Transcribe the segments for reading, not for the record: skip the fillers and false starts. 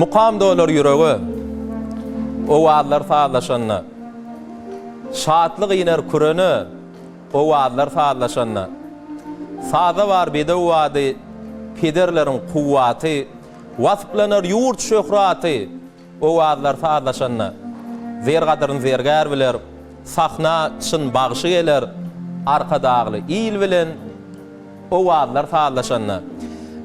Muqam dolar yüreği, o vaadlar sağlaşanna. Şaatlık iner kurunu, o vaadlar sağlaşanna. Sağda var bide vaadi, piderlerin kuvvati, vasıplanar yurt şöhratı, o vaadlar sağlaşanna. Zer kadırın zerger biler, sahna çın bağışı gelir, arka dağlı il bilen, o vaadlar sağlaşanna.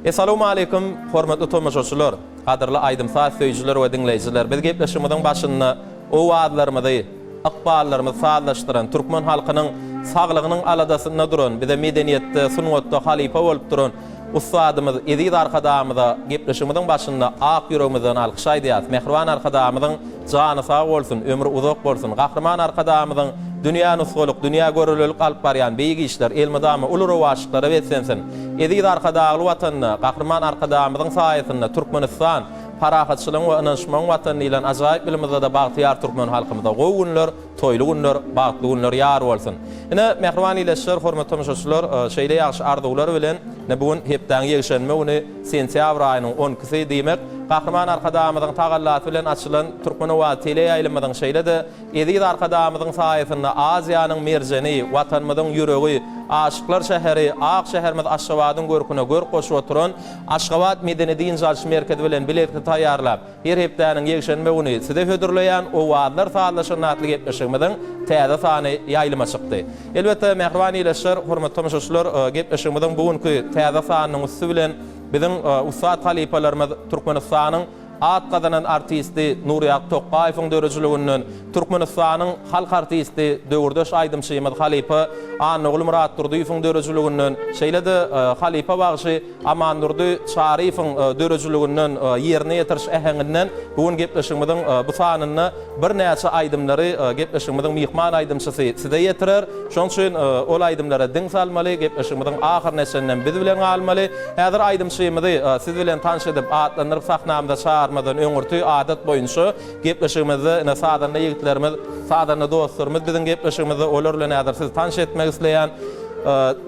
Assalamu alaikum, hormatly tomaşaçylar, qadrly aýdym saat söýjüler we dinleýijiler. Biz gepleşmeden başynda o waadlarymyzy, aqballarymyzy sağlaşdyran türkmen halkynyň saglygynyň aladasyna duran, bize medeniýetde, sunwatda halifa bolup duran ustadymyz Ezid arkadamyza gepleşmeden başynda ak ýüregimizden alkyşaý diýäs. Mehriban arkadamyzyň jany sag bolsun, ömrü uzak bolsun. Gahrman arkadamyzyň dünýä nusguluk, dünýä görülelik alyp barýan beýik işler, elmadamy ulary waşyklary wetsensin. Ezid arkadagy watanyna, gahrman arkadamyzyň saýasynda Türkmenistan parahatçylygyň we ynanşmagyň watany bilen ajaýyp bilimizde de bagtyar türkmen halkymyzda gowy günler, toýly günler, bagtly günler ýar bolsun. Ine mehriban ileşler, hormatly tomaşaçylar, şeýle ýaxşy arzuwlar bilen bugün hepden ýegişenme ony sentýabr aýynyň 10-sy diýmek, gahrman arkadamyzyň tagallat bilen açylan türkmen we tele ýaýlymyň şeýle de Ezid arkadamyzyň saýasynda Aziýanyň merjeni, watanymyzyň ýüregi, aşyklar şäheri, Ak şäherimiz Aşgabatyň görküne gör goşup oturan Aşgabat Medeni Din Jalşy merkezi bilen biletli taýýarlap, her hepdäniň ýegişenme ony side hödürleýän o waadlar sağlaşanatly gepleşigimiň täze sany ýaýlyma çykdy. Elbetde mehriban ileşler, hormatly tomaşaçylar, gepleşigimiň bugünkü täze sanynyň üstü bilen biziň ustad halipalarymyz Türkmenistanyň at kazanan artisti Nuriýat Toqaýewiň dörejiliginiň, Türkmenistanyň halk artisti döwürdeş aýdymçymyz Halipa Anogul Murat Durduýewiň dörejiliginiň, şeýle-de Halipa bagşy Aman Durdy Şarifiň dörejiliginiň ýerine ýetiriş äheňinden bugün gepleşigimiň bu sanyny bir näçe aýdymlary gepleşigimiň mihman aýdymçysy size ýetirer. Şoň üçin ol aýdymlara diň salmaly, gepleşigimiň ahir nesenden biz bilen almaly. Häzir aýdymçymyzy siz bilen tanış edip atlandyryp sahnamda çağırmadan öňürtü adat boýunça gepleşigimizi ine sadana ýigitlerimiz, sadana dostlarymyz biziň gepleşigimizi olar bilen häzir siz tanış etmek isleýän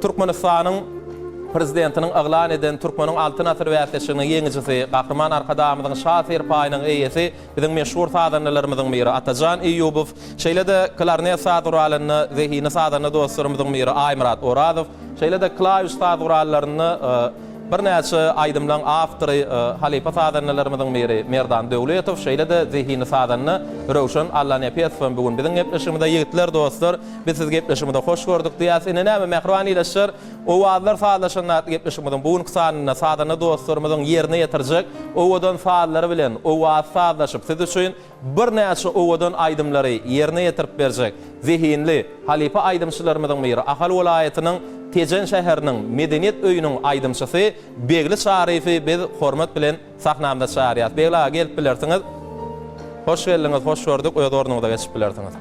Türkmenistanyň prezidentiniň aglan eden Türkmeniň altyn asr wäsleşiginiň ýeňijisi, gahrman arkadamyzyň şahyr paýynyň eýesi, biziň meşhur sadanlarymyzyň biri Atajan Eýubow, şeýle-de klarnet saduralyny, zehini sadana dostlarymyzyň biri Aýmurat Oradow, şeýle-de klawiş sadurallaryny bir näçe aýdymlaryň awtory Halipa sadanlarymyzyň biri Merdan Döwletow, şeýle-de zehini sadanyny Rowşan Allanepesow bugün biziň gepleşigimizde ýigitler dostlar, biz siz gepleşigimizde hoş gördük diýäs. Ine näme mehriban ileşler, o waadlar sağlaşanlar gepleşigimizden bugünkü sanyna sadana dostlarymyzyň ýerine ýetirjek, owadan faallary bilen o waad sağlaşyp siz üçin bir näçe owadan aýdymlary ýerine ýetirip berjek zehinli Halipa aýdymçylarymyzyň biri Ahal welaýatynyň Tejen şäheriniň medeniýet öýüniň aýdymçysy Begli Şarifi biz hormat bilen sahnamda çağırýar. Begli gelip bilersiňiz. Hoş geldiňiz, hoş gördük. Oýa ornuňda geçip bilersiňiz.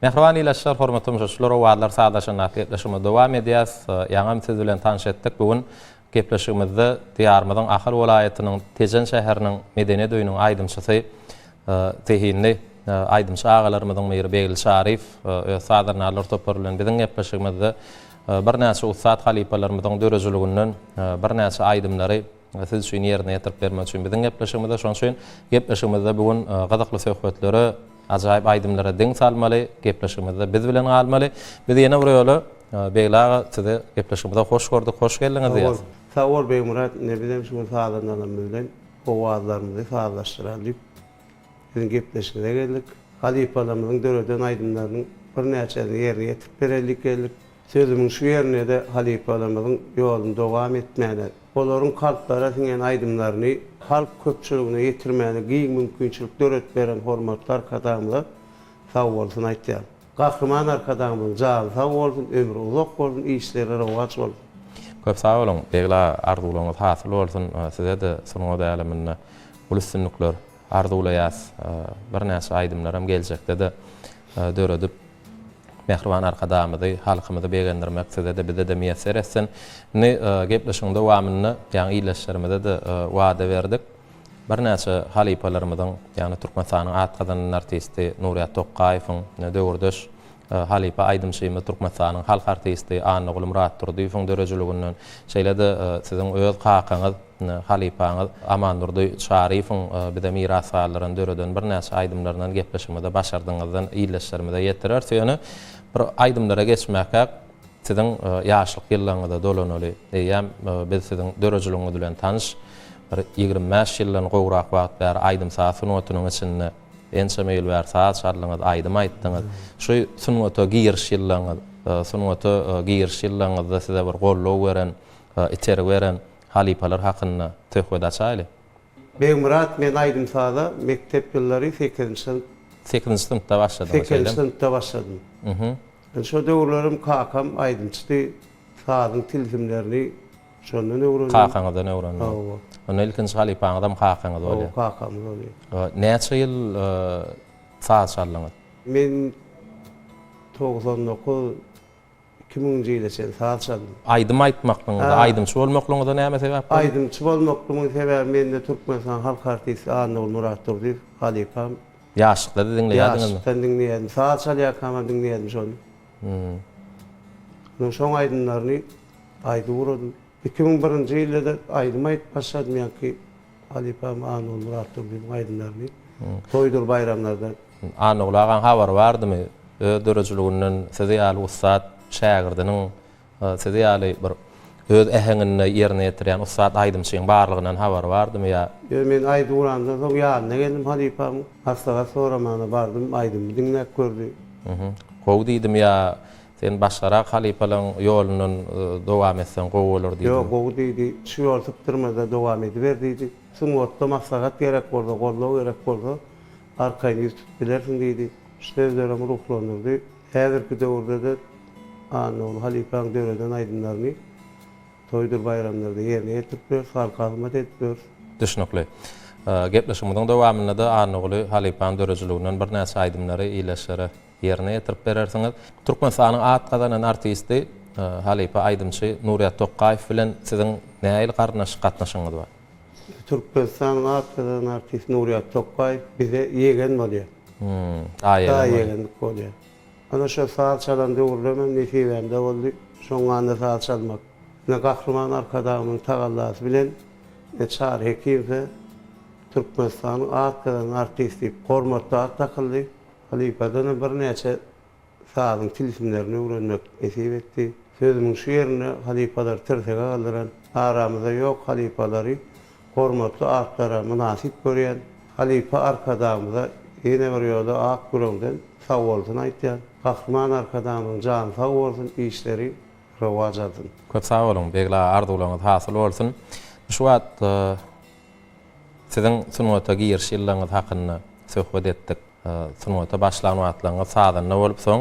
Mehriban ileşler, hormatly tomaşaçylar, waadlar sağlaşanlar gepleşigimiz dowam edýär. Ýa-da siz bilen tanış etdik bugün. Gepleşigimizde diýarymyzyň Ahal welaýatynyň Tejen şäheriniň medeniýet öýüniň aýdymçysy, tehinli aýdymçy agalarymyzyň biri Begli Şarif, sadarnalar toparlanan biziň gepleşigimizde bir näçe ustad halipalarymyzyň dörejiliginiň bir näçe aýdymlary siz üçin ýerine ýetirip bermek üçin biziň gepleşigimizde, şoň üçin gepleşigimizde bugün gazakly söhbetleri, ajaýyp aýdymlara diň salmaly, gepleşigimizde biz bilen galmaly. Biz ýene bir ýoly Beglaga size gepleşigimizde hoş gördük, hoş geldiňiz diýäs. Sağ ol Bey Murat, ne bileyim şu sahalarından bilen o vaadlarımızı sağlaştıralım. Bizim gepleşmeye geldik. Halipalarımızın döreden aydınlarının bir näçeni ýerine ýetip berellik geldik. Sözümün şu ýerine de halipalarımızın ýolunda dowam etmäni, olaryň kalplara siňen aydymlaryny halk köpçüligine ýetirmäni giň mümkinçilik döret beren hormatly arkadaşlar sağ bolsun aýtýar. Gahrman arkadaşymyň jany sağ bolsun, ömrü uzak bolsun, işleri rowaj bolsun. Köp sağ olun, begla arzuwlaryňyz hasyl bolsun, size de sonuňa däleminde ulussunluklar arzuwlaýas, bir näçe aýdymlaram geljekde de döredip mehriban arkadaşymyzy, halkymyzy begendirmek size de bize de meýesser etsin. Gepleşigiň dowamyny, ýa-ni ileşlerimizde de wada berdik. bir näçe halipalarymyzyň, ýani Türkmenistanyň atgadan artisti Nuriýat Tokaýewiň döwürdeş halipa aýdymçymy Türkmenistanyň halk artisti Anna Murat Durdyýewiň dörejiligininden şeýle-de siziň öz kakaňyz halipaňyz Aman Durdy Şarifiň bir de mirasçylaryň döreden bir näçe aýdymlaryndan gepleşmede başardyňyzdan iýleşlermede ýetirer. Ýöne bir aýdymlara geçmäkä siziň ýaşlyk ýyllaryňyzda dolanaly diýýäm biz siziň dörejiligiňiz bilen tanış bir 25 ýyldan gowrak wagt bäri aýdym sunuwatynyň içinde ençe meýil bäri saat şarlyňyz aýdym aýtdyňyz. Şu sunwaty giriş ýyllaryňyz, sunwaty giriş ýyllaryňyzda size bir gollaw beren, içerik beren halipalar hakynda töhfede açaýly. Murat men aýdym sada mektep ýyllary 8-nji sinipda başladyň. 8-nji sinipda başladym. Şu döwürlerim kakam aýdymçy, sadyň tilsimlerini şondan öwrendim. Kakaňyzdan öwrendim. Onu ilkinji halipaňyzdan kakaňyz bolýar. O kakam bolýar. Näçe ýyl saat şarlyňyz? Men 99 2000-nji ýylda saat şardym. Aýdym aýtmaklygyňyzda, aýdymçy bolmaklygyňyzda näme sebäp? Aýdymçy bolmaklygyň sebebi mende Türkmenistan halk artisti Anna Murat Durdyýew halipam. Ýaşlykda diňleýädiňizmi? Ýaşlykda diňleýädim. Saat şarlyakam diňleýädim şonu. No şoň aýdymlaryny aýdy uradym. 2001-nji ýylda aýdym aýt başladym ýa-ki halipam Anna Murat Durdyýew aýdymlaryny. Toýdur bayramlarda. Anna ulagan habar bardymy? Dörejiliginden size ýaly ustad şagirdiniň size ýaly bir öz äheňini ýerine ýetiren ustad aýdymçyň barlygyndan habar bardymy ýa? Men aýdy urandan soň ýanyna geldim halipam. Hastaga soramana bardym, aýdymy diňläp gördi. Gowy diýdim ýa sen başgarak halipalaryň ýolundan dowam etsen gowy bolar diýdim. Ýok, gowy diýdi. Şu ýol tutdyrmada dowam ediber diýdi. Suňwatda maslahat gerek boldy, gollaw gerek boldy. Arkaýy tutup bilersiň diýdi. Şeýlerim ruhlandyrdy. Häzirki döwürde de Anna halipaň döreden aýdymlaryny toýdur bayramlarda ýerine ýetirip, halkalymat edip. Düşnükli. Gepleşigimiziň dowamynda da Anna halipaň dörejiliginden bir näçe aýdymlary iýleşere ýerine ýetirip berersiňiz. Türkmenistanyň atgadan artisti halipa aýdymçy Nuriýat Tokaýew bilen siziň näil gatnaşygyňyz bar? Türkmenistanyň atgadan artist Nuriýat Tokaýew bize ýegen bolýar. Ýegen bolýar. Ana şu saat çalan döwürlemem nesibemde boldy. Şoň anda saat çalmak. Ne gahrman arkadamyň tagallasy bilen çar hekimde Türkmenistanyň atgadan artisti hormatda takyldy. Halipadan bir näçe sadyň tilsimlerini öwrenmek nesip etdi. Sözümiň şu ýerine halipalar tertege galdyran, aramyzda ýok halipalary hormatly atlara münasip görýän halipa arkadamyza ýene bir ýolda ak güröňden sag bolsun aýtýar. Gahrman arkadamyň jany sag bolsun, işleri rowaj alsyn. Köp sag bolun, begla arzuwlaryňyz hasyl bolsun. Şu wagt siziň sunwata giriş ýyllaryňyz hakynda söhbet etdik. Sunwata başlan wagtlaryňyz sadanyna bolup soň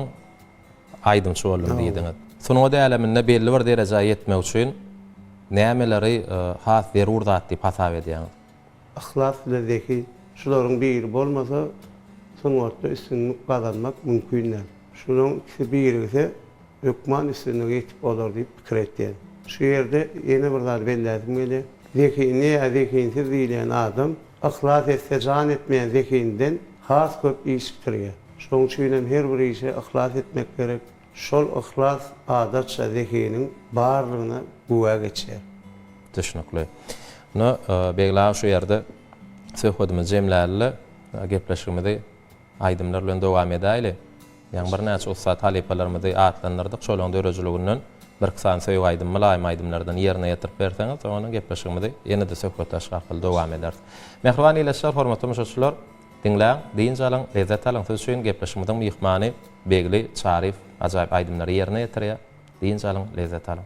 aýdymçy boldum diýdiňiz. Sunwata aleminde belli bir derejä ýetmek üçin nämeleri has zerur zat diýip hasap edýäňiz? Ahlas bilen zeki şularyň biri bolmasa sunwatda üstünlük kazanmak mümkin näme. Şunun biri ise ökman üstünlüğe yetip olur diýip pikir etdi. Şu ýerde ýene bir zat bellädim geldi. Zekini zekinsiz diýilen adam ahlas etse jan etmeýän zekinden has köp iş bitirýär. Şoň üçin her bir işe ahlas etmek gerek. Şol ahlas adatça zekiniň barlygyna guwa geçer. Düşnükli. No begla şu ýerde söhbetimiz jemläli gepleşigimizi aýdymlar bilen dowam edäýli. Ýa-ni bir näçe ustad halipalarymyzy atlandyrdyk, şolaň dörejiliginden bir kısan söýüp aýdym, mylaýym aýdymlardan ýerine ýetirip berseňiz, onu gepleşigimizi ýene-de söhbetleşik arkaly dowam ederdik. Mehriban iýleşler, hormatly müşahitler, dinläň, diýinçe alyň, lezzet alyň. Söz üçin gepleşigimiziň myhmany begli Şarif ajaýyp aýdymlary ýerine ýetirýär. Diýinçe alyň, lezzet alyň.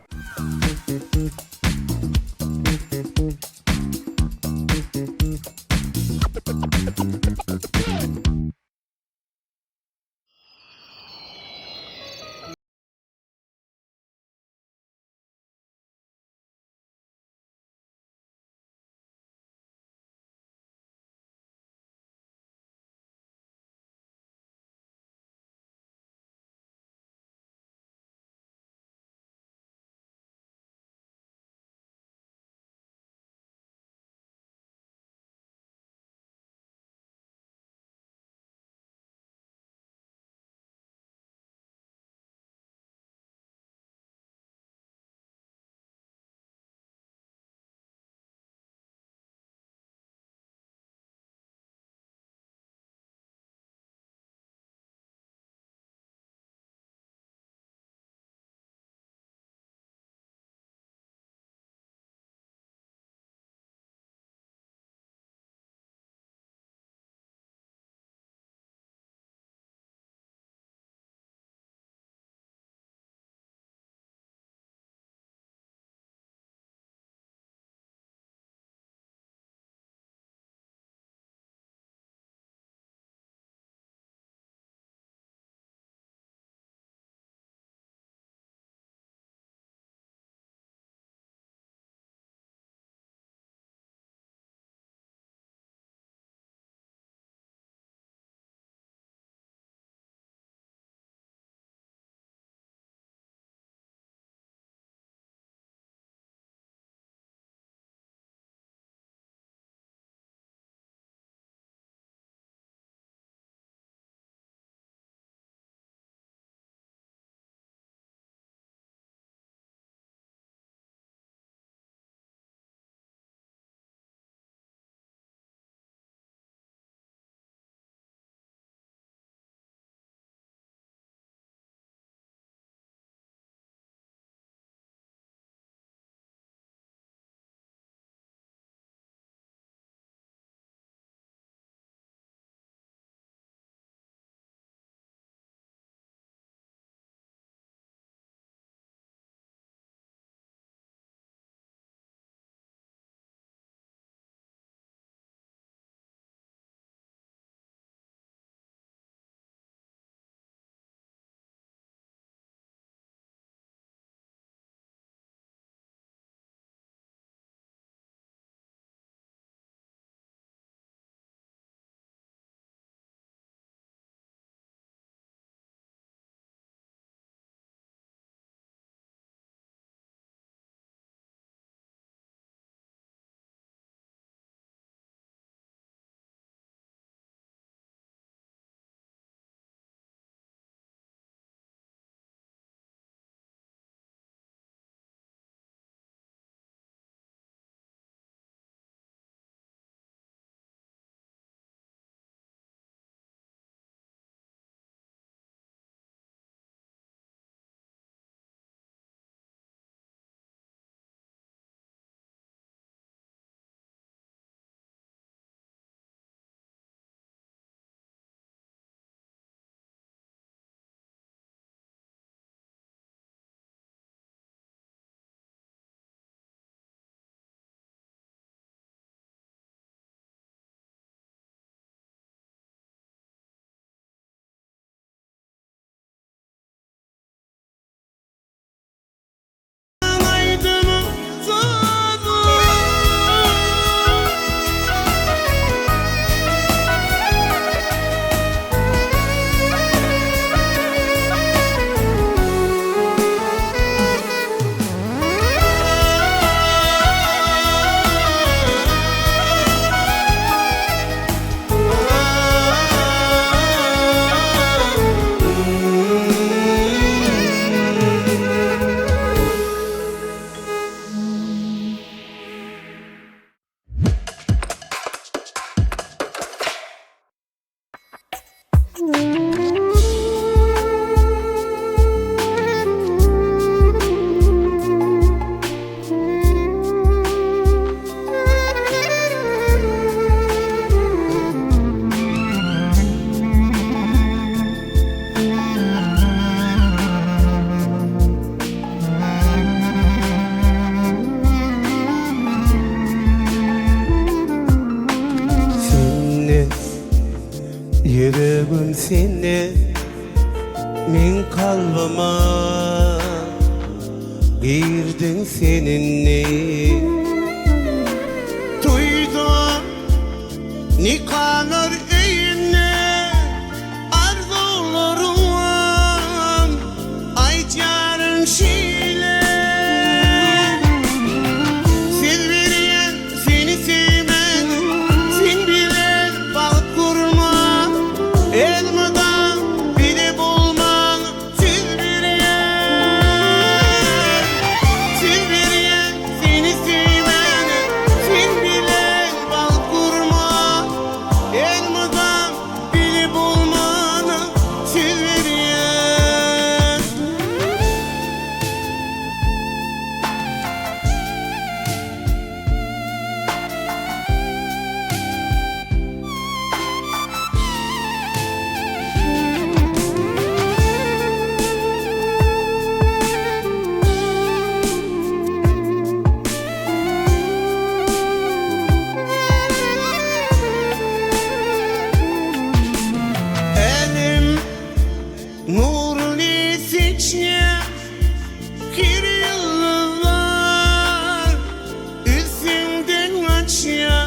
Yüreğim seni min kalbıma girdin seninle duydum nikanır öyüne arzularım aycarın şiile silveriyen seni sevmen sen bilen bağ kurma elmadan bile bulman silveriyen seni sevmen sen bilen bağ kurma elmadan bile bulman silveriyen elim nurlu seçye kir yıllar üstünden açya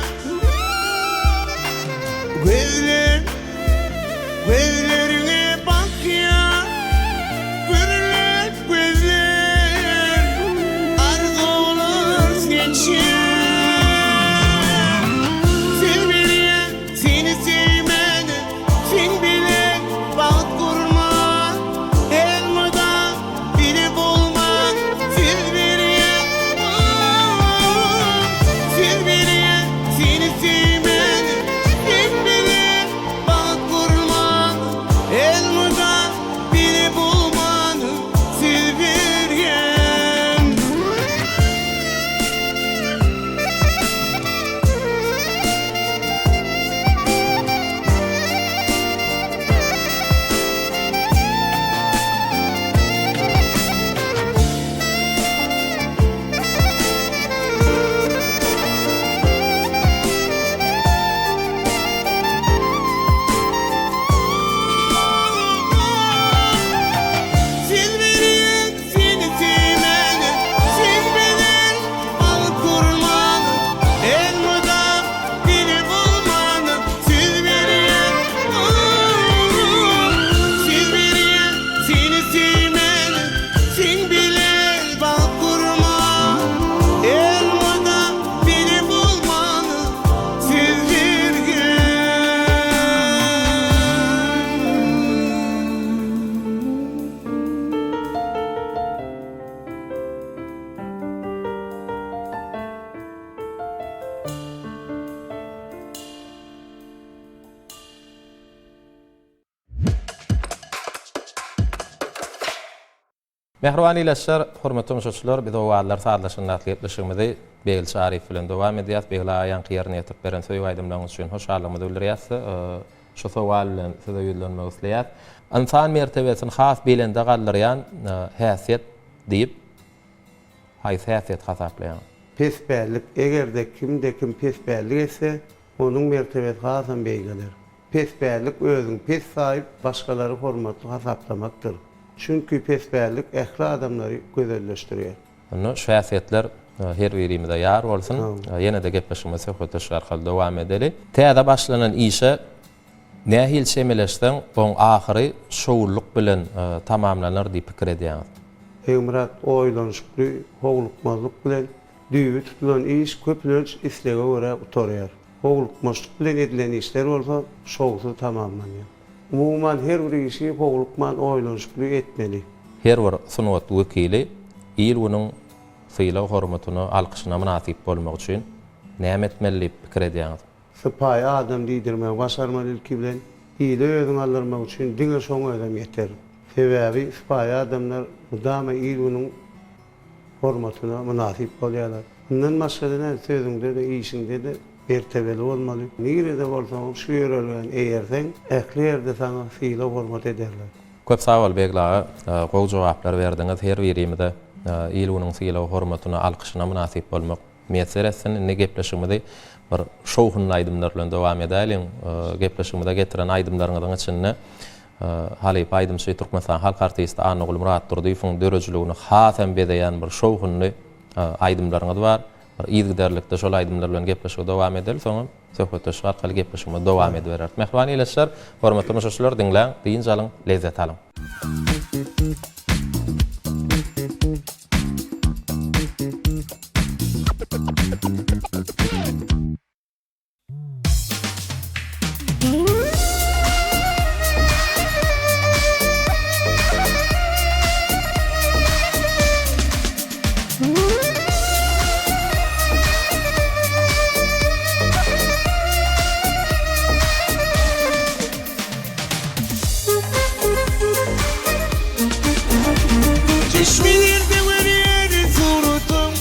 gözlerine bak ya gürlet gözler arzular seçye silveriyen seni sevmen sen bilen bağ kurma elmadan bile bulman silveriyen seni sevmen sen bilen bağ kurman elmadan bile bulman silveriyen silveriyen seni sevmen sen bilen bağ kurman elmadan bile bulman silveriyen seni sevmen sen bilen bağ kurman elmadan bile bulman silveriyen Mehriban iletişler, hürmetli müşahitçiler, biz o wagtlar saatlaşyndaky ýetmişigimizi Begil Şarif bilen dowam edýäs. Begil aýan ýerine ýetip beren söýüp aýdymlaryňyz üçin hoşallygmy bildirýäs. Şu sowal bilen size ýüzlenmek isleýär. İnsan mertebesini has bilende galdyrýan häsiýet diýip häsiýet hasaplaýan. Pesbärlik egerde kim pesbärlik etse onuň mertebesi hasan beýgeler. Pesbärlik özüň pes saýyp başgalary hormatly hasaplamakdyr. Çünkü pesbärlik ähli adamlary gözelleşdirýär. Onu şu häsiýetler her birimize ýar bolsun. Ýene de gepleşmesi hötüş arkaly dowam edeli. Täze başlanan işe nähil şemeleşden oň ahyry şowulluk bilen tamamlanır diýip pikir edýär. Hemrat oýlanşykly, howlukmazlyk bilen düýbi tutulan iş köplenç islega görä utarýar. Howlukmazlyk bilen edilen işler bolsa şowsuz tamamlanýar. Umuman her bir işi howlukman oýlanşykly etmeli. Her bir sunat wekili il onuň syla hormatyny alkyşyna münasip bolmak üçin näme etmeli pikir edýär. Sypaý adam diýdirmek başarmaly ilki bilen iyili özüň aldyrmak üçin diňe şoň ödem ýeter. Sebäbi şipaýa adamlar dama iyiliğiniň hormatyna münasip bolýarlar. Bundan başga näme sözüňde de işiňde de bertebeli bolmaly. Nigire de bolsaň şu ýörelgen eýerseň, ähli ýerde sana fiýle hormat ederler. Köp sag bol Begla, gowy jogaplar berdiňiz. Her birimize ýylynyň fiýle hormatyna, alkyşyna münasip bolmak meselesini ne gepleşigimizde bir şowhun aýdymlar bilen dowam edelim. Gepleşigimizde getiren aýdymlaryňyň içinde Halyp aýdymçy Türkmenistan halk artisti Anugul Murat Durdyýowyň dörejligini hasam bedeýän bir şowhunly aýdymlaryňyz bar. Bir ýygyderlikde şol aýdymlar bilen gepleşige dowam edelim. Soňra söhbetde şu arkaly gepleşigime dowam ediberer. Mehman ýeler, hormatly müşahirler diňläň, diýin jalyň, lezzet alyň. Çeşmelerde var yer sordum,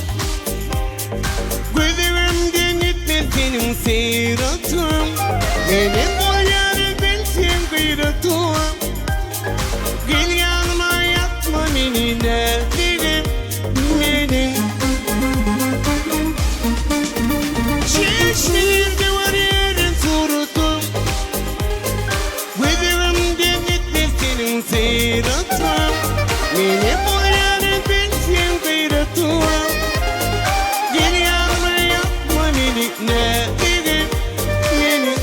gözlerimden gitmez senin seyratım. Benim o yarı bilsen gıyratım. Gel yanıma yatma beni derdim benim. Çeşmelerde var yer sordum, gözlerimden gitmez senin seyratım. Benim o yarı bilsen gıyratım. Gel yanıma yatma beni derdim benim.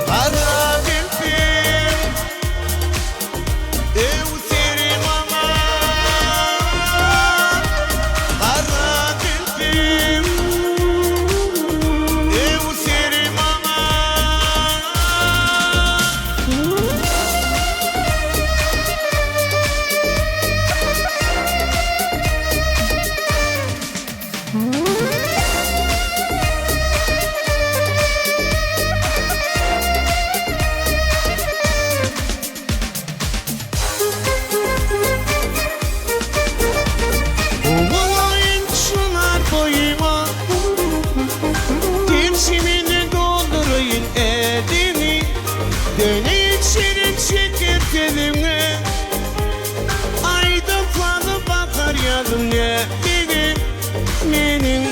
Kara bildim, ev serim ama. Kara bildim, ev serim ama. Oğulayın şunar boyuma, Tersimini doldurayın elini, Döneyim şirin şeker telime, Ayda falı bakar yazım ne benim, benim.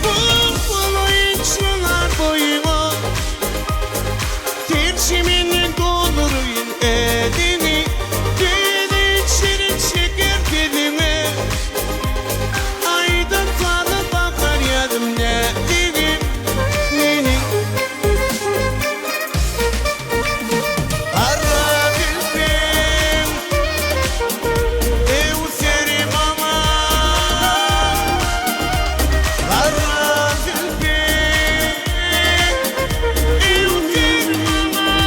Oğulayın şunar boyuma, Tersimini doldurayın elini, Döneyim şirin şeker telime, Ayda falı bakar yazım ne benim, benim. Kara bildim, ev serim ama. Kara bildim, ev serim ama.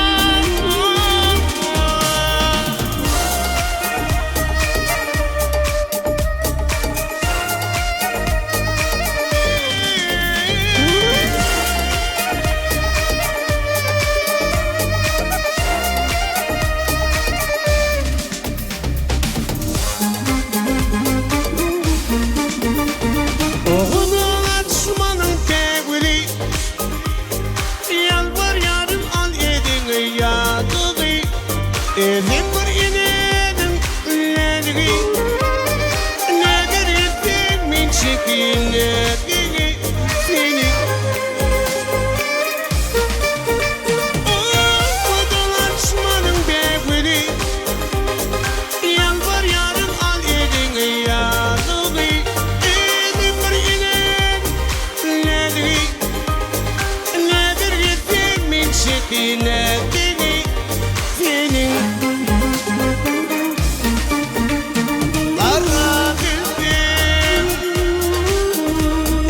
Oğlum açmanın tevhidi, yalvar yarım al edin yadığı, elim var inedim ülledigi, nedir ettiğimin çekinlediği seni. Oğlum açmanın tevhidi, yalvar yarım al edin yadığı, elim var inedim ülledigi, nedir ettiğimin çekinlediği senin. Kara bildim,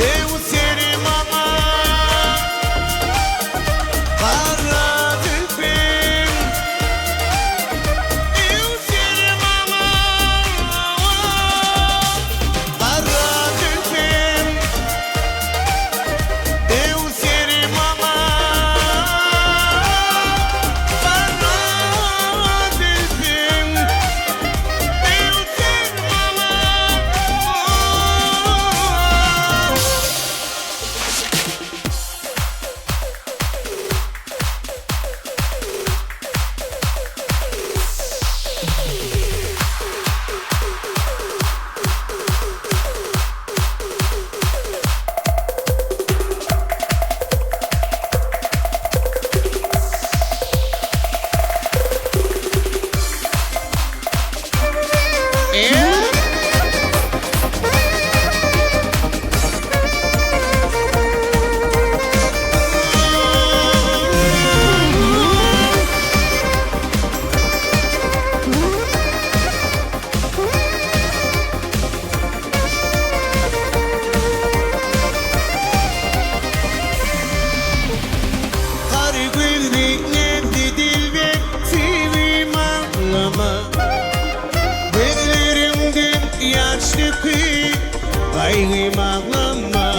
ev serim ama. Kara bildim, ev serim ama. Kara bildim, yaşlıkı kaygımağlama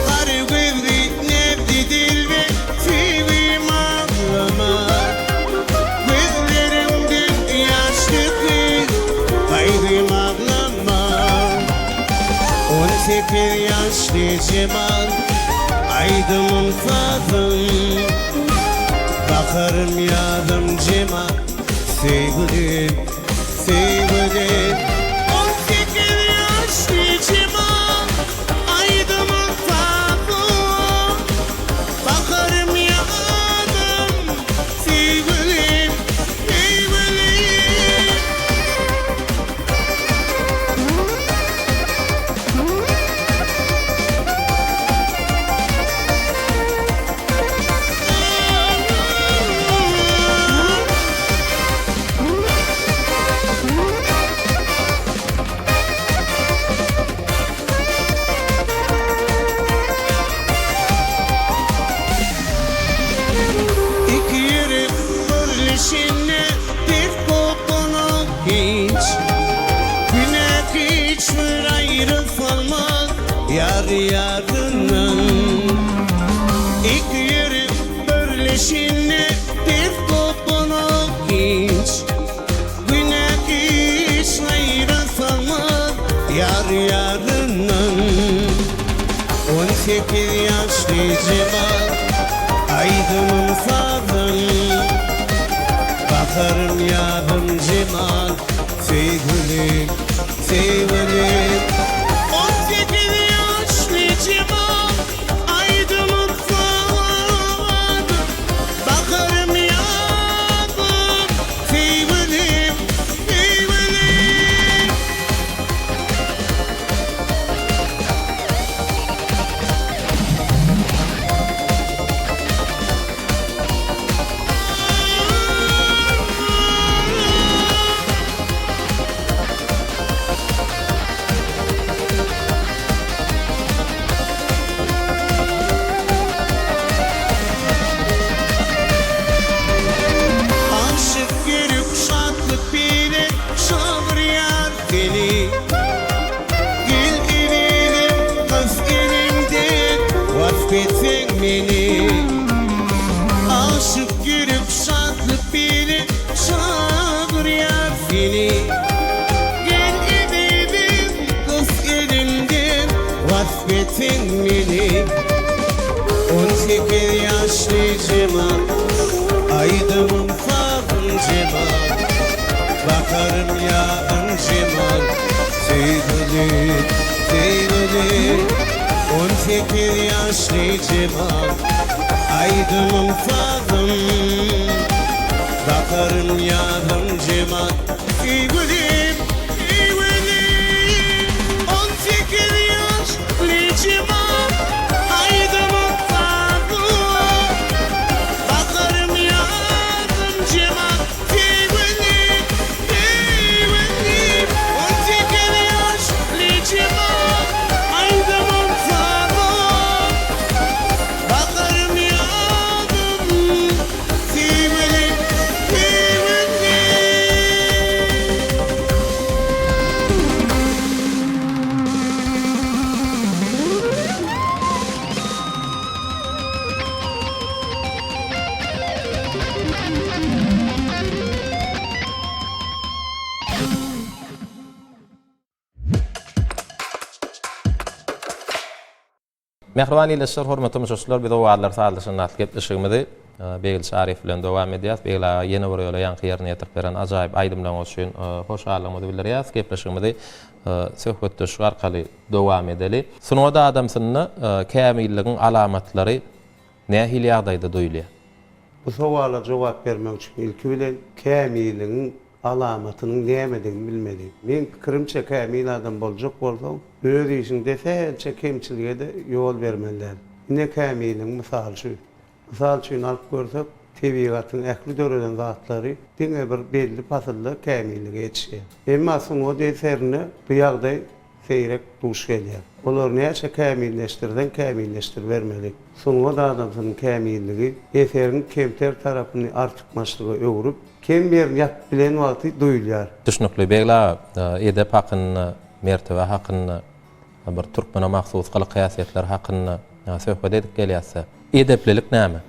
Karı gözlü nebdi dilbe filim ağlama Gözlerimden yaşlıkı kaygımağlama 18 yaşlı Cemal Aydımın fazım Bakarım yadım Cemal Sevgilim, sevgilim 18 yaşlı Cemal Aydımın fazım Bakarım yadım Sevgilim, sevgilim İki yürüp birleşinle bir kokunu hiç Güne hiç bir ayrı olmaz yar yarından İki yürüp birleşinle bir kokunu hiç Güne hiç ayrı olmaz yar yarından 18 yaşlı Cemal Aydımın fazım Bakarım yadım Cemal Sevgilim, sevgilim 18 yaşlı Cemal Aydımın fazım Bakarım yadım Sevgilim, sevgilim Aşık görüp şatlık bile şavriyar seni Gül elim, kız elimden vazgeçsen beni Aşık görüp şatlık bile şavriyar seni Gül elim, kız elimden vazgeçsen beni 18 yaşlı Cemal Aydımın fazım Cemal Bakarım yadım Cemal Sevgilim, sevgilim 18 yaşlı Cemal Aydımın fazım Bakarım yadım Cemal Sevgilim, sevgilim 18 yaşlı Cemal Aydımın fazım Bakarım yadım Cemal Sevgilim, sevgilim 18 yaşlı Cemal Aydımın fazım Bakarım yadım Sevgilim, sevgilim Mehriban ýylyşlar, hormatly müşahireler, biz o wagtlar sağlaşyny atlypdyşygymyzy Begil Şarif bilen dowam edýäs. Begil ýene bir ýola ýanky ýerine ýetirip beren ajaýyp aýdymlaryň üçin hoşallygymyzy bildirýäs. Gepleşigimizi söhbetdeşik arkaly dowam edeli. Sunada adamsyny kämilligiň alamatlary nähili ýagdaýda duýulýar? Bu sowala jogap bermek üçin ilki bilen kämilligiň alamatynyň nämedigini bilmedim. Men pikirimçe kämil adam boljak bolsam, öz işinde sähäçe kemçilige de ýol bermeliler. Ne kämiliň misal şu. Misal üçin alyp görsek, tebigatyň ähli döreden zatlary diňe bir belli pasylda kämillige ýetişýär. Emma soňa deserini bu ýagdaý seyrek duş gelýär. Olar näçe kämilleştir bermeli. Soňra da adamsyň kämilligi eserin kemter tarapyny artykmaşlygy öwrüp, kim bir ýap bilen wagty duýulýar. Düşnükli begla edep hakyny, mertebe hakyny, bir türkmene mahsus gylyk hyýasatlar hakyny söhbet edip gelýärse, edeplilik näme?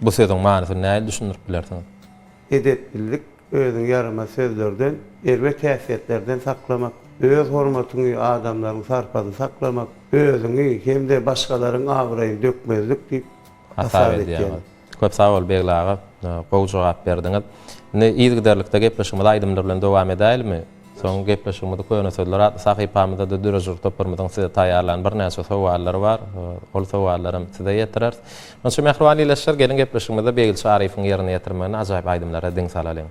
Bu sözüň manysy näme düşünürip bilersiňiz? Edeplilik özüň yarama sözlerden, elbet häsiýetlerden saklamak, öz hormatyny adamlaryň sarpady saklamak, özüňi hemde başgalaryň abyryny dökmezlik diýip hasap edýär. Köp sağ ol beglaga, gowy jogap berdiňiz. Ne ýygydarlykda gepleşigimiz aýdymlar bilen dowam edäýilmi? Soň gepleşigimizde köýne sözler sahypamyzda da dürejür toparmadan size taýýarlan bir näçe sowallar bar. Ol sowallarym size ýetirär. Şu mehruwanylaşyr gelin gepleşigimizde Begil Şaryfyň ýerine ýetirmegine ajaýyp aýdymlara diň salalaň.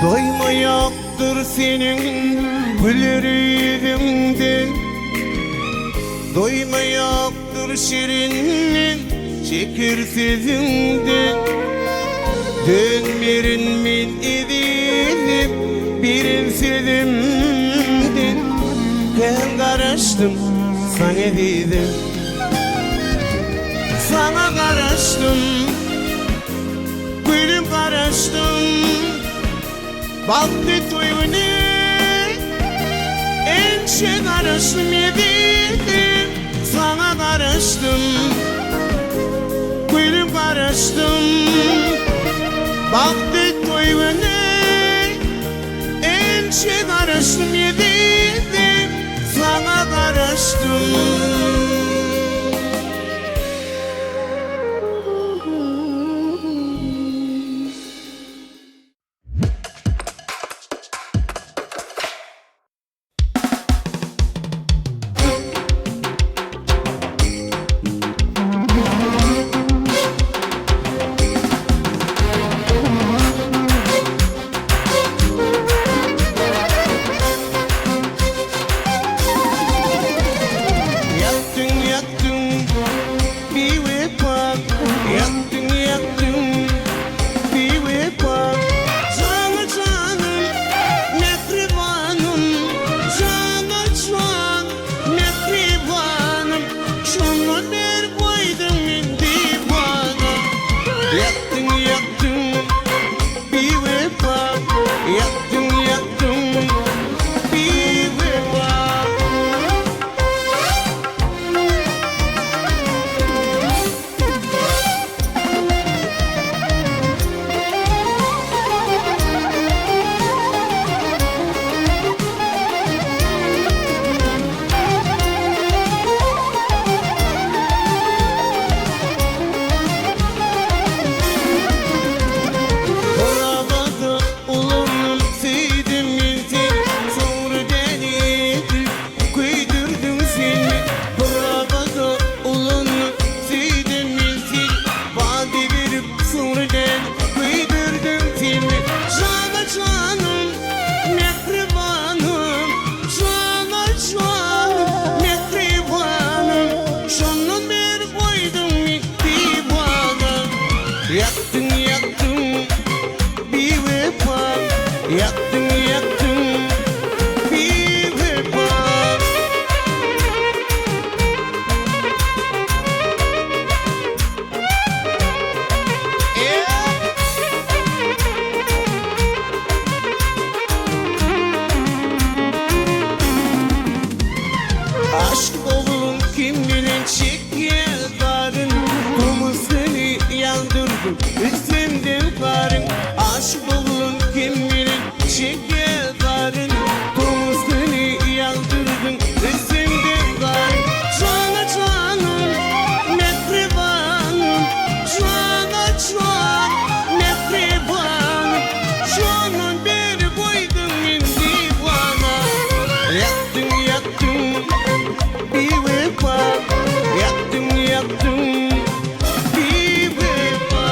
Doymayaktır senin güler yüzünden, doymayaktır şirinin şeker sözünden. Dönmerin min edilip birin sözümden, ben karıştım sana dedim, sana karıştım, gülüm karıştım. Baktı toyunu enşe karıştım yedim, sana karıştım, gülüm karıştım. Baktı toyunu enşe karıştım yedim, sana karıştım. Yaktın yaktın bir vefa, yaktın yaktın bir vefa. Aşk olun kim bilir çekerlerin, kumu seni yandırdı üstümden karın. Aşk olun kim bilir çekerlerin, kumu seni yandırdı üstümden karın. Cana canım mehribanım, cana can mehribanım, canım beni koydun indi bana. Yaktın yaktın bir vefa, yaktın yaktın bir vefa.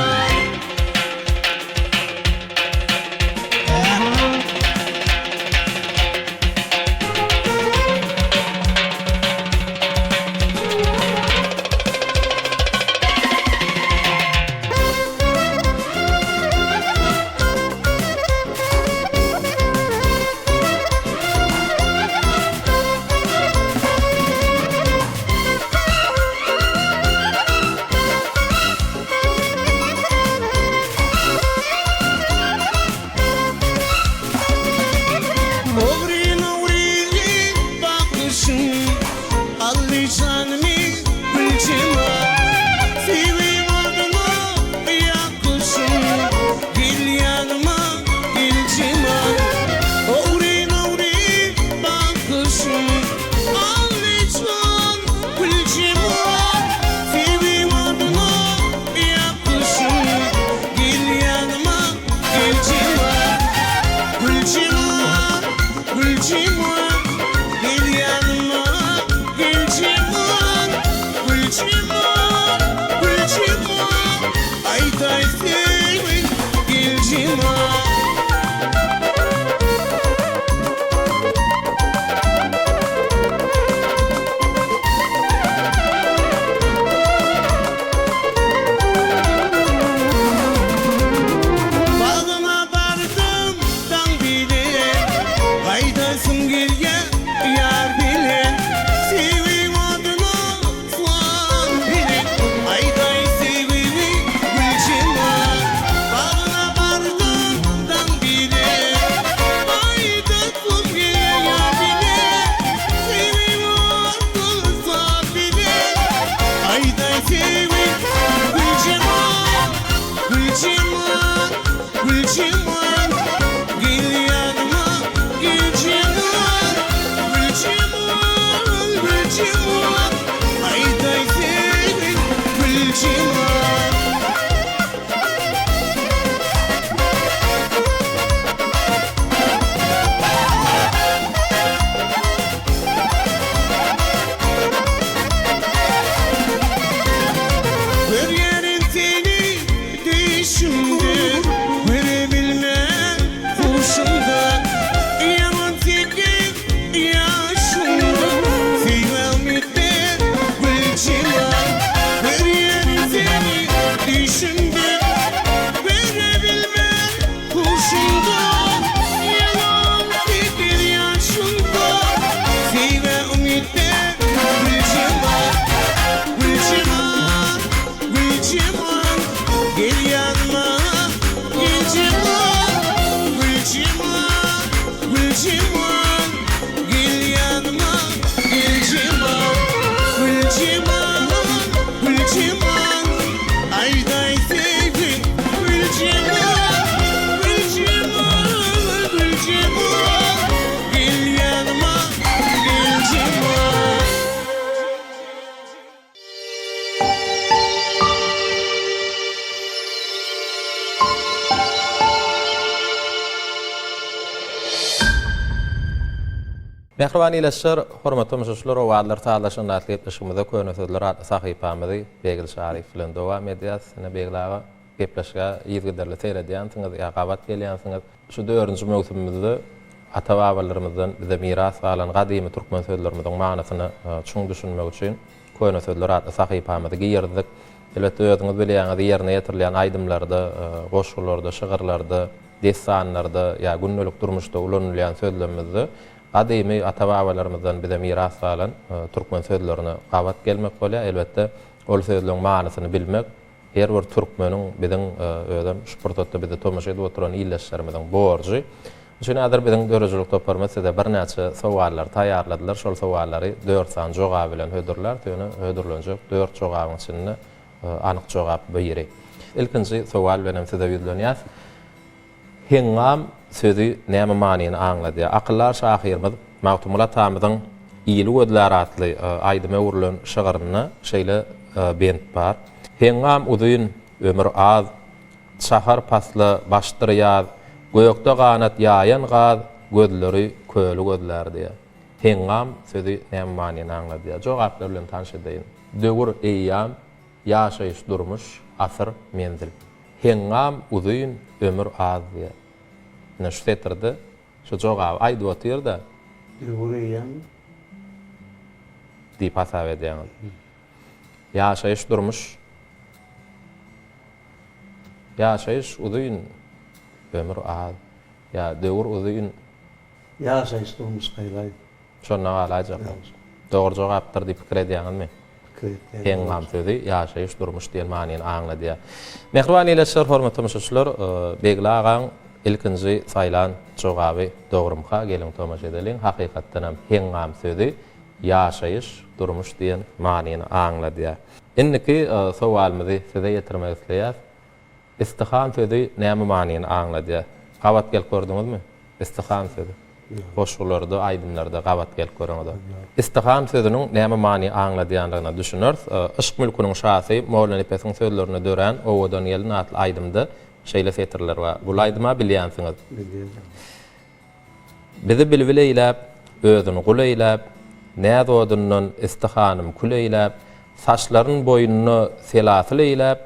Nuri nuri bakışın, alacağın gülcema. Sevim adıma yakışın, gel yanıma gülcema. Nuri nuri bakışın, alacağın gülcema. Sevim adıma yakışın, gel yanıma gülcema. Gülcema, gülcema, gel yanıma, gülcema, gülcema, gülcema, ayday sevin, gülcema. Bağına vardım dan bile, kaydasın geriye yar bile. Sevim adına soğan bile, ayday sevimi gülcema. Bağına vardım dan bile, kaydasın geriye yar bile. Sevim adına soğan bile, ayday sevimi gülcema. Gülcema, gülcema, gel yanıma, gülcema, gülcema, gülcema, ayday sevin, gülcema. Her yerin seni düşündü, verebilmem hoşunda. Yaman tekin yaşında, sevmem müddet gülcema. Her yerin seni düşündü, verebilmem hoşunda. Yaman tekin yaşında, sevmem müddet gülcema. Gülcema, gülcema, gel yanıma, gülcema, gülcema, gülcema, gel yanıma, gülcema, gülcema, gülcema, ayday sevin, gülcema, gülcema, gülcema, gel yanıma, gülcema. Mehriban ileşler, hormatly müşaşlar o wagtlar taýlaşan atly ýetmişimizde köne sözler atly sahypamyzy Begil Şarif bilen dowam edýäs. Sene Begil'aga gepleşge ýyzgyderli seýredýänsiňiz, ýagabat gelýänsiňiz. Şu 4-nji mewsumymyzda ata-babalarymyzdan bize miras galan gadymy türkmen sözlerimizin manasyny çuň düşünmek üçin köne sözler atly sahypamyzy giyirdik. Elbette özüňiz bilýäňiz ýerine ýetirilýän aýdymlarda, goşgularda, şygyrlarda, destanlarda ýa günnelik durmuşda ulanylýan sözlerimizde adymy ata-babalarymyzdan bize miras galan türkmen sözlerini gawat gelmek bolýar. Elbette ol sözleriň manysyny bilmek her bir türkmeniň biziň özüm şportda bize tomaşa edip oturan ýyllaşlarymyzyň borjy. Şuna adyr biziň dörejilik toparmasda bir näçe sowallar taýýarladylar. Şol sowallary 4 san jogap bilen hödürler. Töne hödürlenjek 4 jogabyň içinde anyk jogap berýär. Ilkinji sowal bilen size ýüzlenýär. Hengam sözü näme manyny aňlady? Akyllar şahyrymyz Magtumulat tamyzyň ýyly gözler atly aýdyma urulan şygyryny şeýle bent bar. Hengam uzyn ömür az, şahar pasly başdyr ýaz, göýekde ganat ýaýan gaz, gözleri köli gözler diýär. Hengam sözü näme manyny aňlady? Jogaplar bilen tanış edeýin. Döwür eýýam, ýaşaýyş durmuş, asyr menzil. Hengam uzyn ömür az diýär. Näşe setirdi? Şu jogap aýdyp otyrda. Döwürýän diýip hasap edýän. Ýaşaýyş durmuş. Ýaşaýyş uzyn ömür az. Ya döwür uzyn ýaşaýyş durmuş gaýlaý. şonda galajak. Dogry jogapdyr diýip pikir edýänmi? Hengam sözü ýaşaýyş durmuş diýen manyny aňlady. Mehriban ýylaşlar, hormatly müşahidler, Begli agaň ilkinji saýlan jogaby dogrumka geliň tomaş edeliň. Hakykatdan hem hengam sözü ýaşaýyş durmuş diýen manyny aňlady. Indiki sowalymyzy size ýetirmek isleýär. İstiham sözü näme manyny aňlady? Gawat gelip gördüňizmi? İstiham sözü. Goşgularda, aýdymlarda gawat gelip göreňiz. İstiham sözüniň näme manyny aňladýanlygyna düşünürüz. Işık mülküniň şahsy Mawlana Ipesiň sözlerini dören owadan ýelin atly aýdymda şeýle setirler we bu aýdyma bilýänsiňiz. Bizi bilbileýläp, özüni guleýläp, näde odundan istihanym kuleýläp, saçlaryň boýuny selasyleýläp,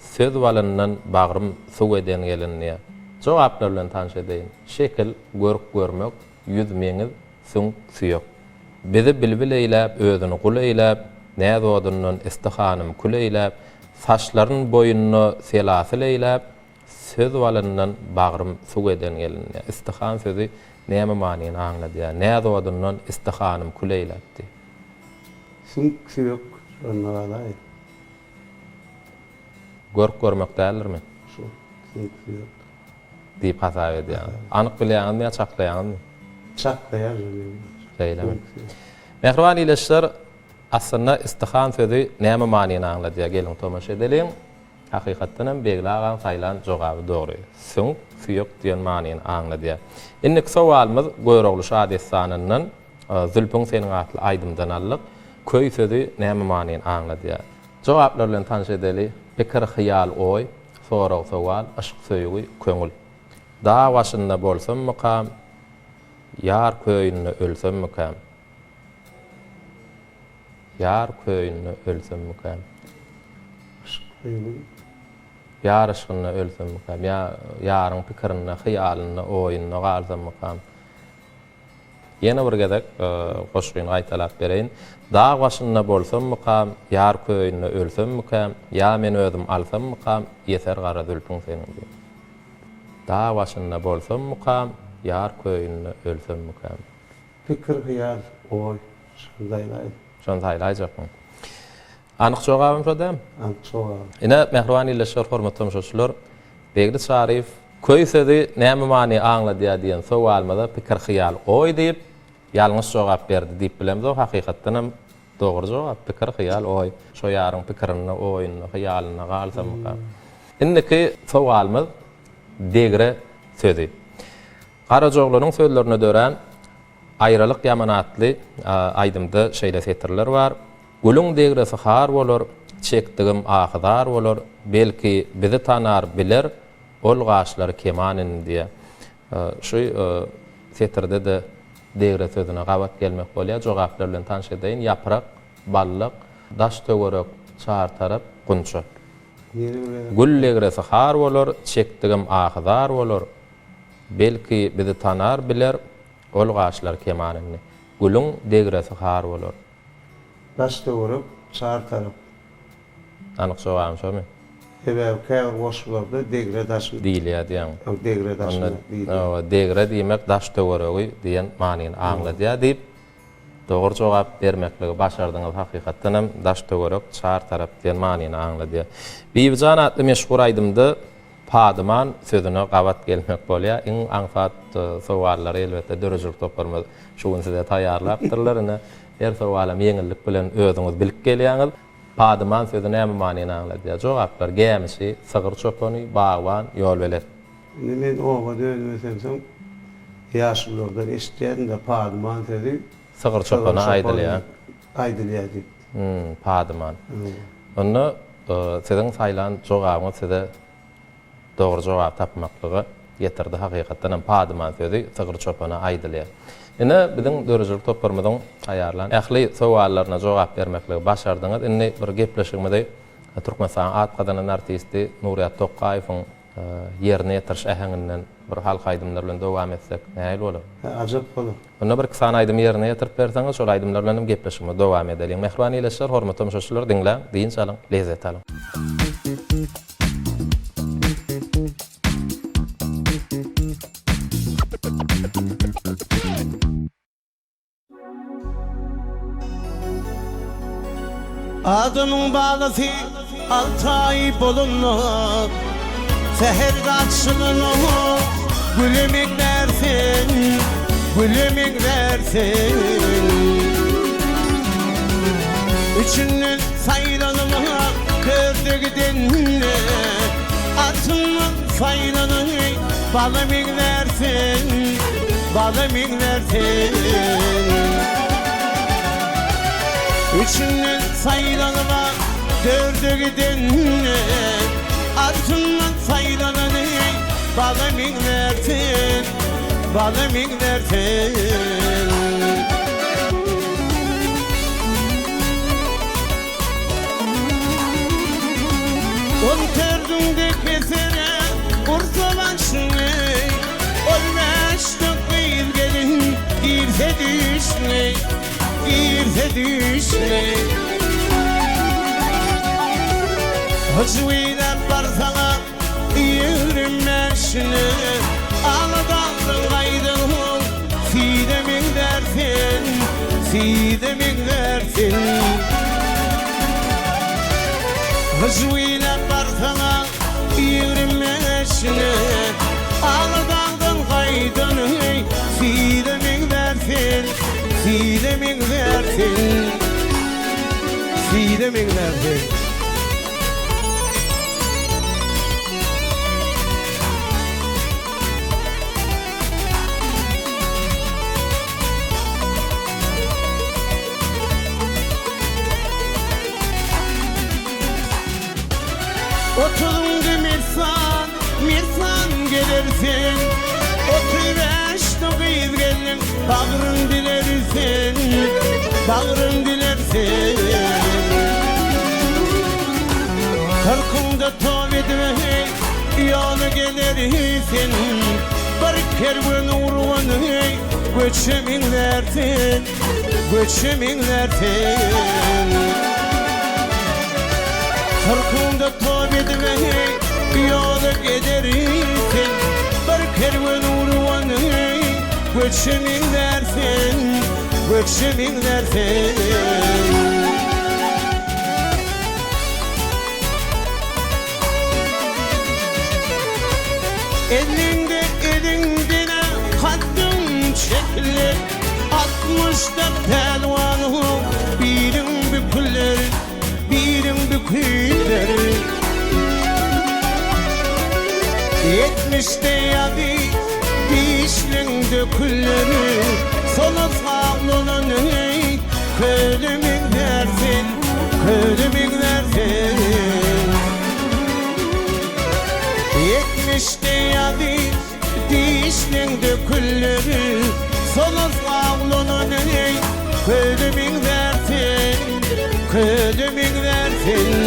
söz walyndan bagrym suw eden gelinýär. Jogaplar bilen tanış edeýin. Şekil, görmek, yüz meňiz, süň süýek. Bizi bilbileýläp, özüni guleýläp, näde odundan istihanym kuleýläp, saçlaryň boýuny selasyleýläp, söz walyndan bagrym suw eden gelinýär. İstihan sözü näme manyny aňladýar? Näde odundan istihanym kuleýläpdi? Süň süýek şonda gaýlaý. Görmek däldirmi? Şu süň süýek. Diýip hasap edýär. Anyk bilýänmi ýa çaklaýanmy? Çaklaýar. Şeýlemi. Mehriban ýylaşlar, aslynda istihan sözü näme manyny aňladýar? Geliň tomaş edeliň. Hakykatdan hem Begli agaň saýlan jogaby dogry. Süň süýek diýen manyny aňladýar. Indiki sowalymyz Goýrogly Şadyýet sanyndan Zülpüň seniň atly aýdymdan allyk. Köý sözü näme manyny aňladýar? Jogaplar bilen tanış edeli. Pikir, hyýal, oý, sorag, sowal, aşyk söýügi, köňül. Da başynda bolsam mukam, ýar köýünde ölsem mukam. Ýar köýünde ölsem mukam. Ýar aşkynda ölsem mukam. Ýaryň pikirine, hyýalyna, oýunyna galsam mukam. Ýene bir gezek goşgyny gaýtalap bereýin. Da başynda bolsam mukam, ýar köýünde ölsem mukam, ýa men özüm alsam mukam, ýeter gara Zülpüň seniň. Da başynda bolsam mukam, ýar köýünde ölsem mukam. Pikir, hyýal, oý, şondaýlaý. Şondaýlaýjakmy? Anyk jogabym şodam? Anyk jogab. Ine mehriban ýylaşlar, hormatly müşahidler, Begli Şarif köý sözü näme manyny aňladýar diýen sowalymyza pikir, hyýal, oý diýip ýalňyş jogap berdi diýip bilemez. O hakykatdan hem dogry jogap, pikir, hyýal, oý. Şo ýaryň pikirini, oýuny, hyýalyna galsam mukam. Indiki sowalymyz degre sözü. Garajoglaryň sözlerini dören aýralyk ýamanatly aýdymda şeýle setirler bar. Gülüň degresi har bolar, çekdigim ahyzar bolar, belki bizi tanar biler, ol gaşlary kemanin diýe. Şu setirde de degre sözüne gawat gelmek bolýar. Jogaplar bilen tanış edeýin. Ýaprak, ballyk, daş töwerek, çar tarap, gunça. Gül degresi har bolar, çekdigim ahyzar bolar, belki bizi tanar biler, ol gaşlary kemanin. Gülüň degresi har bolar. Daş töwerek, çar tarap. Anyk jogabym şomy? Käbir goşgularda degradasyň Diýilýär diýen. degradasyň diýilýär. Degra diýmek daş töweregi diýen manyny aňladýar diýip dogry jogap bermekligi başardyňyz hakykatdan hem daş töwerek çar tarap diýen manyny aňladýar. Bibijan atly meşhur aýdymdy Padyman sözüne gabat gelmek bolýar. Iň aňsat sowallary elbetde dörejlik toparmy şugun size taýýarlapdyrlar. Her sowalym ýeňillik bilen özüňiz bilip gelýäňiz. Padyman sözüne näme manyny aňladýar? Jogaplar gemisi, sygyr çopany, bagwan, ýol beler. Men oga dönmesem soň ýaşlardan eşitýän de padyman sözü Sygyr çopany aýdylýar. Aýdylýar diýip. Padyman. Onu siziň saýlan jogabyňyz size dogry jogap tapmaklygy getirdi hakykatdan hem padyman sözü sygyr çopany aýdylýar. Ine biziň dörejlik toparmyzyň taýýarlan ähli sowallaryna jogap bermekligi başardyňyz. Indi bir gepleşigimizde Türkmenistan atgadan artisti Nuriýat Tokaýewiň ýerine ýetiriş äheňinden bir halk aýdymlar bilen dowam etsek näme bolar? Ajap bolar. Onda bir kısa aýdym ýerine ýetirip berseňiz, şol aýdymlar bilen gepleşigime dowam edelim. Mehriban ýyleşler, hormatly müşahitler, diňläň, diýin salyň, lezzet alyň. Adamın bağlısı Altay bolunur Seher kaçılınır Gülümük versin Gülümük versin Üçünün saylanımı Gördük dinle Atımın saylanını Balımük versin Balımük versin Üçünün saylanıma dördü gidenine Altından saylananı balımın versin Balımın versin On tördüğünde kesene Ursa başını Olmuştuk bir gelin Girse düşne Girse düşne Hıçvıyla barsana Yürümeşine Ağladaldın gaydın Sidemin dersin Sidemin dersin Hıçvıyla barsana Yürümeşine Ağladaldın gaydın Sidemin dersin Sidemin dersin Sidemin dersin Oturunca mirsan gelirsin 35-9 gelin bağrın dilersin Bağrın dilersin Kırkında tov etme yolu gelirsin Bir kervan urvanı göçemin dersin Göçemin dersin Kırkında tov etme yolu gelirsin Bir kervan urvanı göçemin dersin Göçemin dersin Elinde elindine haddın çekli 60'da pelvanı birin bükülleri Birin bükülleri 70'te yadı dişlin dökülleri Sonu sağlığını kölümün dersin Kölümün dersin 70'te yadı dişlin dökülleri Sonu sağlığını kölümün dersin Kölümün dersin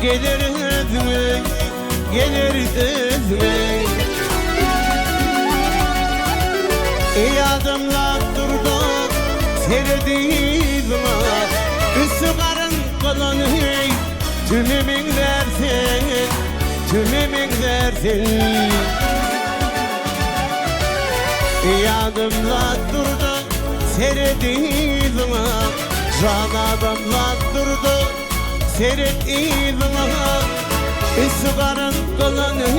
Geliriz mi? Geliriz mi? Adımlar durdu, seyrediydim üstü karın kılını tümümün versin, tümümün versin. Adımlar durdu, seyrediydim can adımlar durdu, seyrediydim üstü karın kılını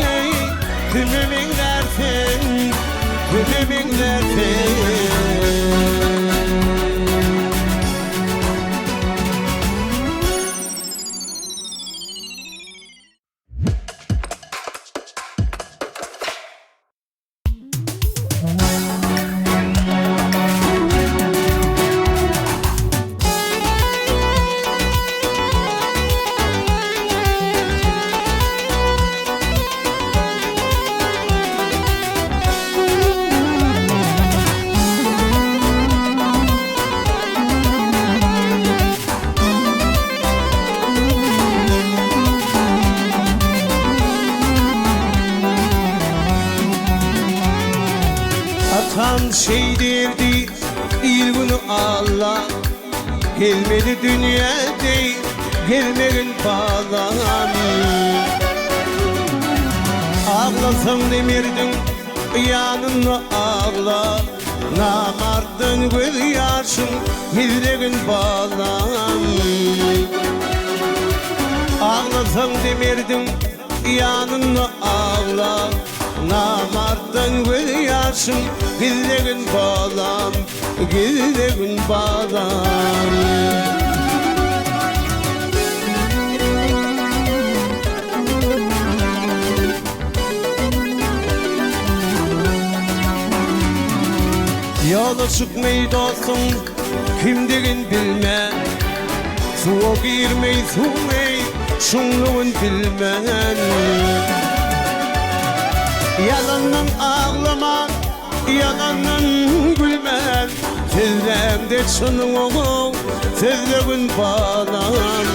tümümün versin, tümümün versin. Atam şey derdi, ilgunu Allah gelmedi dünya değil, gelmeyin bağlam. Ağlasam demirdin, yanına ağla, namardın göz yaşın, yüreğin bağlam. Ağlasam demirdin, yanına ağla, namardın göz yaşın, yüreğin bağlam, yüreğin bağlam. Yola çıkmayı dostum, kimdigin bilme, suya girmeyi sumayı, şunluğun bilmen. Yalandan ağlamak, yalandan gülmen, tezlemde şunu tezlemin bağlam.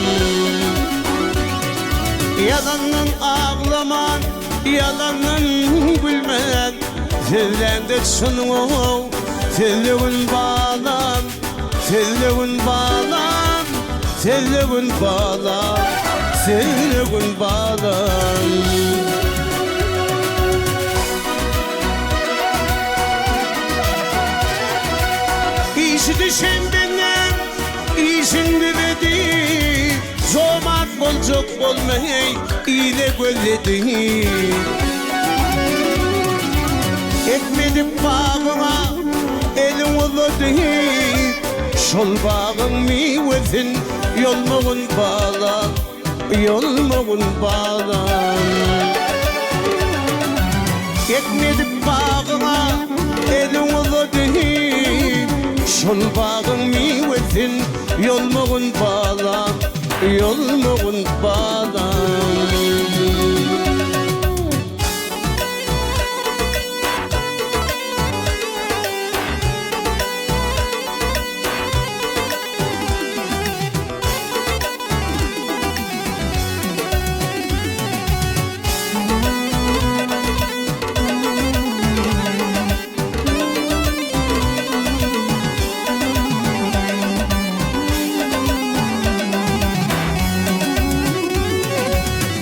Yalandan ağlamak, yalandan gülmen, tezlemde şunu tezlemin bağlam, tezlemin bağlam, tezlemin bağlam, tezlemin bağlam. İşi düşen benden, işin bilmedi, zomat bolcuk olmayı ile gölledi. Etmedim bağıma, elim uladı, şol bağın mivesin, yolmuğun bağla, yolmuğun bağla. Etmedim bağıma, elim uladı, şol bağın mivesin, yolmuğun bağla, yolmuğun bağla.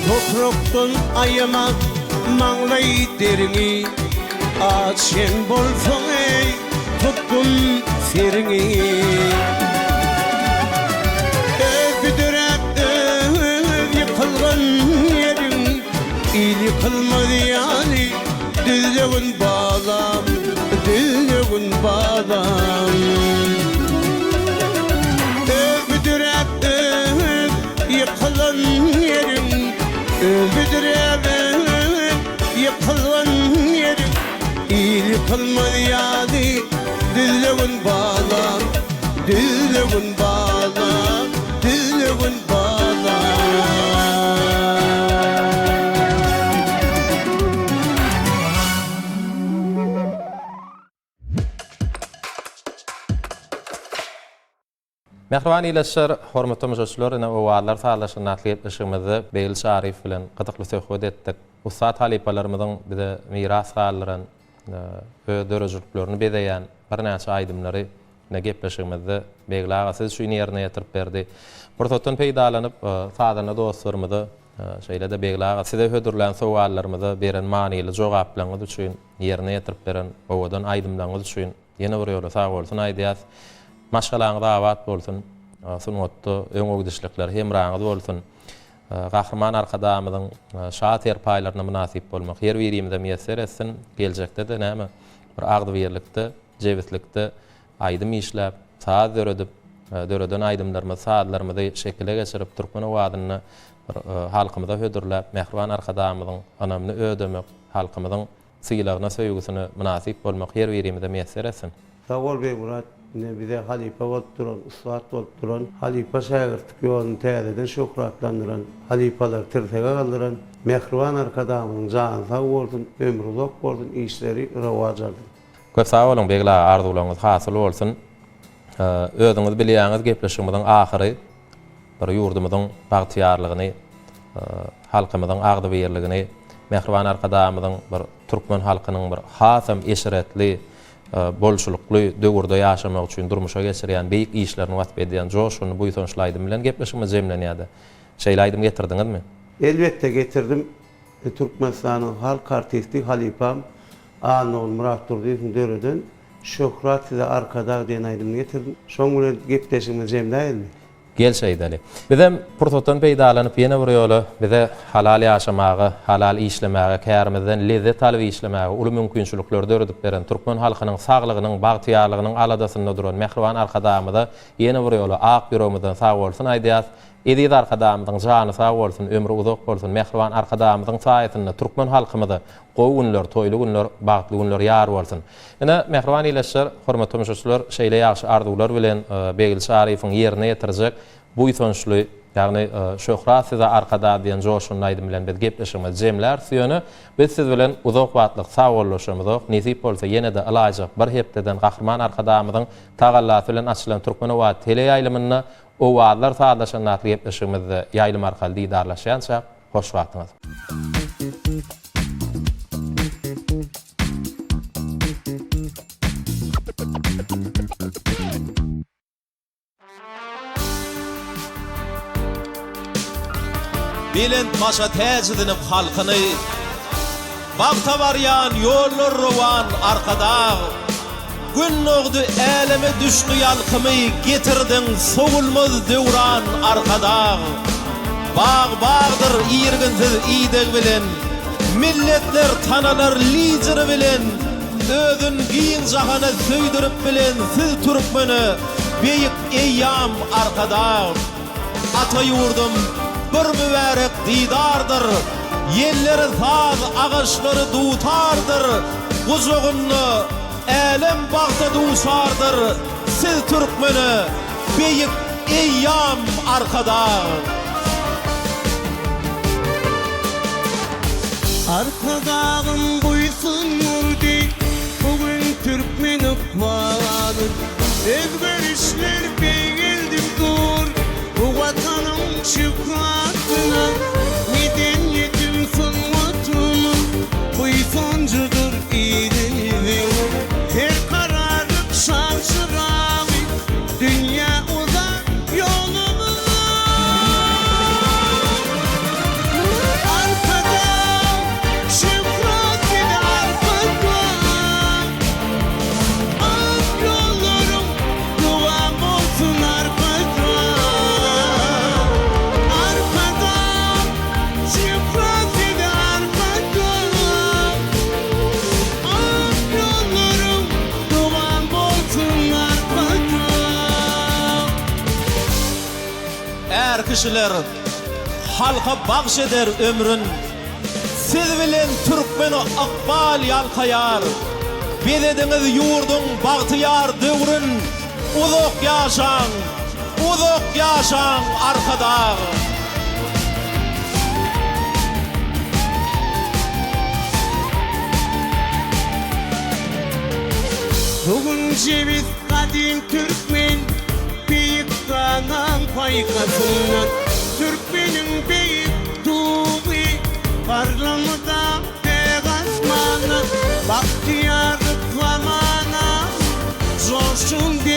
Toproktan ayamak mağlay derini, açen bolson ey tutkun serini. Öpüdürep yıkılgan yerin, il yıkılmadı yani, düzlüğün bağlam, düzlüğün bağlam. Öpüdürep yıkılgan yerin, öldüremem yıkılan yerim, il yıkılmadı yani, düzlüğün bağlam, düzlüğün bağlam, düzlüğün bağlam. Mehriban ileşer, hormatly müşahiçler, ene owalar sağlaşyny etmişimizi Beýil Şarif bilen gyzykly söhbet etdik. Ustad halipalarymyzyň bize miras galyran, dörejliklerini bedeýän bir näçe aýdymlary ne gepleşigimizde Beýil aga siz şu ýerine ýetirip berdi. Burtoton peýdalanyp sadana dostlarymyzy şeýle de Beýil aga size hödürlän sowallarymyzy beren manyly jogaplaryňyz üçin ýerine ýetirip beren owadan aýdymlaryňyz üçin ýene bir ýola sag bolsun aýdýas. Maşgalaňyz awat bolsun, sunatda öňe gidişlikler hemraňyz bolsun. Gahrman arkadamyzyň şahat ýerpaýlaryna münasip bolmak, her birimizde meýesser etsin, geljekde de näme bir agdybirlikde, jebitlikde aýdym işläp, saat döredip, döreden aýdymlarymyzy, saatlarymyzy şekile geçirip Türkmen owadyny halkymyza hödürläp, mehriban arkadamyzyň anamyny ödemek, halkymyzyň syýlagyna, söýgüsine münasip bolmak, her birimizde meýesser etsin. Sağ ol bey Murat. Ne bize halife bolup duran, ustad bolup duran, halife şagirdlik ýoluny täzeden şöhratlandyran, halifalar tirtege galdyran, mehriban arkadamyň jany sag bolsun, ömrü uzak bolsun, işleri rowaj aldy. Köp sag bolun, begla arzularyňyz hasyl bolsun. Özüňiz bilýäňiz gepleşigimiziň ahyry bir ýurdumyzyň bagtyarlygyny, halkymyzyň agdybirligini, mehriban arkadamyzyň bir türkmen halkynyň bir hasam eşiretli bolşulukly döwürde ýaşamak üçin durmuşa geçirýän beýik işlerini wasp edýän joşuny bu ýytonşlaýdym bilen gepleşigimiz jemlenýärdi. Şeýlaýdym getirdiňizmi? Elbette getirdim. Türkmenistanyň halk artisti halipam Anol Murat Durdiýewiň döreden şöhrat size arkada diýen aýdym getirdim. Şoň bilen gepleşigimiz jemläýilmi? Gelşeýdeli. Bizem purtoton peýdalanyp ýene bir ýoly bize halal ýaşamagy, halal işlemäge, kärimizden lezzet alyp işlemäge uly mümkinçilikler döredip beren türkmen halkynyň saglygynyň, bagtyarlygynyň aladasynda duran mehriban arkadamyza ýene bir ýoly ak ýürегimizden sag bolsun aýdýas. Edýär arkadamyzyň jany sag bolsun, ömrü uzak bolsun, mehriban arkadamyzyň saýetinde türkmen halkymyza gowy günler, toýly günler, bagtly günler ýar bolsun. Ene mehriban ileşler, hormatly müşahiçler, şeýle ýaşy arzuwlar bilen Beýil Şarifiň ýerine ýetirjek bu ýytonşly, ýagny şöhrat size arkada diýen joşuny aýdym bilen biz gepleşigimiz jemler süýeni biz siz bilen uzak wagtlyk sagollaşmyz, nisip bolsa ýene de alajak bir hepdeden gahrman arkadamyzyň tagallasy bilen açylan türkmen owat teleýaýlymyna owadlar sağlaşan gepleşigimizde ýaýlym arkaly diýdarlaşýança hoş wagtyňyz. Bilen maşa täzedinip halkyny, bagta barýan ýollar rowan arkada, gün nogdy eleme düşnü ýalkymy, getirdiň sowulmaz döwran arkada. Bağ-bağdır ýerginsiz iýdeg bilen, milletler tanalar lideri bilen, özün giň jahana söýdirip bilen, siz türkmeni beýik eýýam arkada. Ata ýurdum bir mübarek didardır, yerleri saz ağaçları dutardır, kuzuğunu elem bağda duşardır, siz Türkmeni beýik eýýam arkada. Arkadağım buysun nurdi, bugün Türkmen ıkmadır, ezberişler beğildim dur, bu vatanım şükratına, medeniyetim sunmatunun, buysuncudur iğdenizim, her kararlık şanşırami, dünya uzak yolumuz. Arkadağım şükrat ede arkadağım, ak yollarım duam olsun arkadağım. Arkadağım şükrat ede arkadağım, ak yollarım duam olsun arkadağım. Är kişiler halka bagş eder ömrün, siz bilen Türkmeni akbal ýalkaýar, bedediňiz ýurdun bagtyar döwrün, uzak ýaşaň arkada. Bugün ceviz kadim Türkmen, büyük aykasından Türkmenin beyik tuğbi Parlamada pek asmanı Bahtiyarlık zamana Zorsun diye